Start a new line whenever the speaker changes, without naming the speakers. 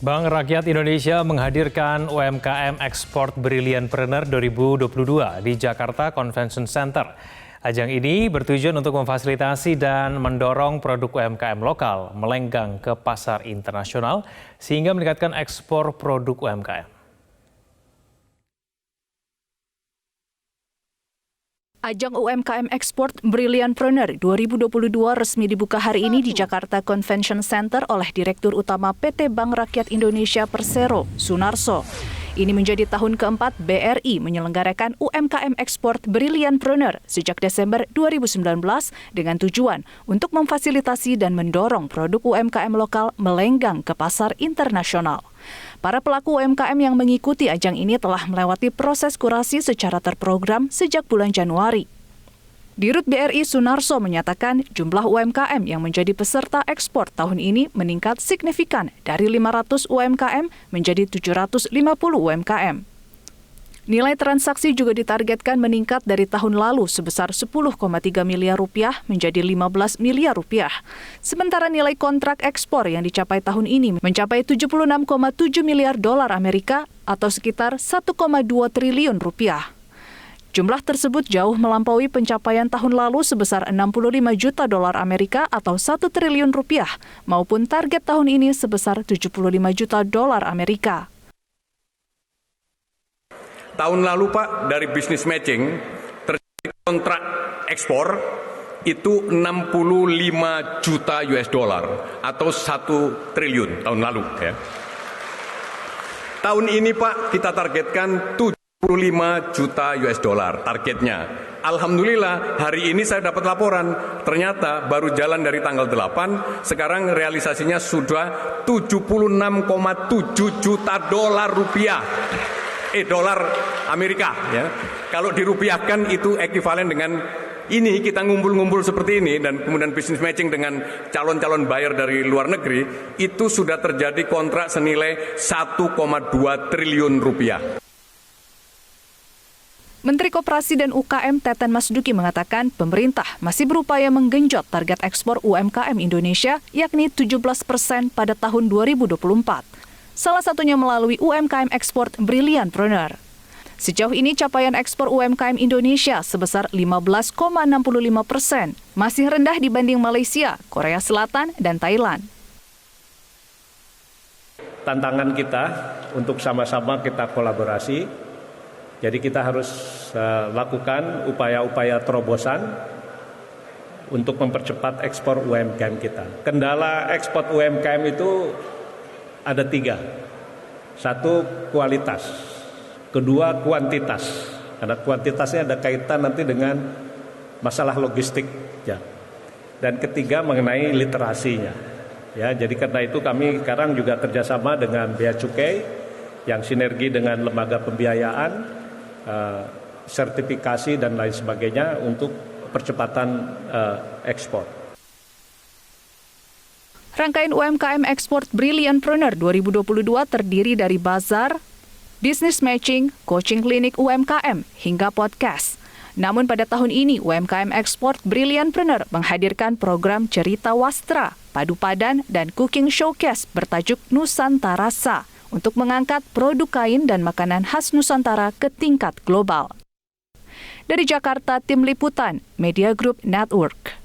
Bank Rakyat Indonesia menghadirkan UMKM Export Brilliantpreneur 2022 di Jakarta Convention Center. Ajang ini bertujuan untuk memfasilitasi dan mendorong produk UMKM lokal melenggang ke pasar internasional sehingga meningkatkan ekspor produk UMKM.
Ajang UMKM Export Brilliantpreneur 2022 resmi dibuka hari ini di Jakarta Convention Center oleh Direktur Utama PT Bank Rakyat Indonesia Persero, Sunarso. Ini menjadi tahun keempat BRI menyelenggarakan UMKM Export Brilliantpreneur sejak Desember 2019 dengan tujuan untuk memfasilitasi dan mendorong produk UMKM lokal melenggang ke pasar internasional. Para pelaku UMKM yang mengikuti ajang ini telah melewati proses kurasi secara terprogram sejak bulan Januari. Dirut BRI Sunarso menyatakan jumlah UMKM yang menjadi peserta ekspor tahun ini meningkat signifikan dari 500 UMKM menjadi 750 UMKM. Nilai transaksi juga ditargetkan meningkat dari tahun lalu sebesar 10,3 miliar rupiah menjadi 15 miliar rupiah. Sementara nilai kontrak ekspor yang dicapai tahun ini mencapai 76,7 miliar dolar Amerika atau sekitar 1,2 triliun rupiah. Jumlah tersebut jauh melampaui pencapaian tahun lalu sebesar 65 juta dolar Amerika atau 1 triliun rupiah maupun target tahun ini sebesar 75 juta dolar Amerika.
Tahun lalu Pak, dari bisnis matching, terjadi kontrak ekspor itu 65 juta US dollar atau 1 triliun tahun lalu. Ya. Tahun ini Pak, kita targetkan 75 juta US dollar targetnya. Alhamdulillah hari ini saya dapat laporan, ternyata baru jalan dari tanggal 8, sekarang realisasinya sudah 76,7 juta dolar rupiah. Dolar Amerika ya. Kalau dirupiahkan itu ekuivalen dengan ini kita ngumpul-ngumpul seperti ini dan kemudian bisnis matching dengan calon-calon buyer dari luar negeri itu sudah terjadi kontrak senilai 1,2 triliun rupiah.
Menteri Koperasi dan UKM Teten Masduki mengatakan pemerintah masih berupaya menggenjot target ekspor UMKM Indonesia yakni 17% pada tahun 2024. Salah satunya melalui UMKM Export Brilliantpreneur. Sejauh ini capaian ekspor UMKM Indonesia sebesar 15,65%, masih rendah dibanding Malaysia, Korea Selatan, dan Thailand.
Tantangan kita untuk sama-sama kita kolaborasi, jadi kita harus lakukan upaya-upaya terobosan untuk mempercepat ekspor UMKM kita. Kendala ekspor UMKM itu ada 3. 1, kualitas. Kedua, kuantitas. Karena kuantitasnya ada kaitan nanti dengan masalah logistik. Ya. Dan ketiga, mengenai literasinya. Ya, jadi karena itu kami sekarang juga kerjasama dengan Bea Cukai yang sinergi dengan lembaga pembiayaan, sertifikasi dan lain sebagainya untuk percepatan ekspor.
Rangkaian UMKM Export Brilliantpreneur 2022 terdiri dari bazar, business matching, coaching klinik UMKM, hingga podcast. Namun pada tahun ini, UMKM Export Brilliantpreneur menghadirkan program Cerita Wastra, Padu Padan, dan Cooking Showcase bertajuk Nusantara Rasa untuk mengangkat produk kain dan makanan khas Nusantara ke tingkat global. Dari Jakarta, Tim Liputan, Media Group Network.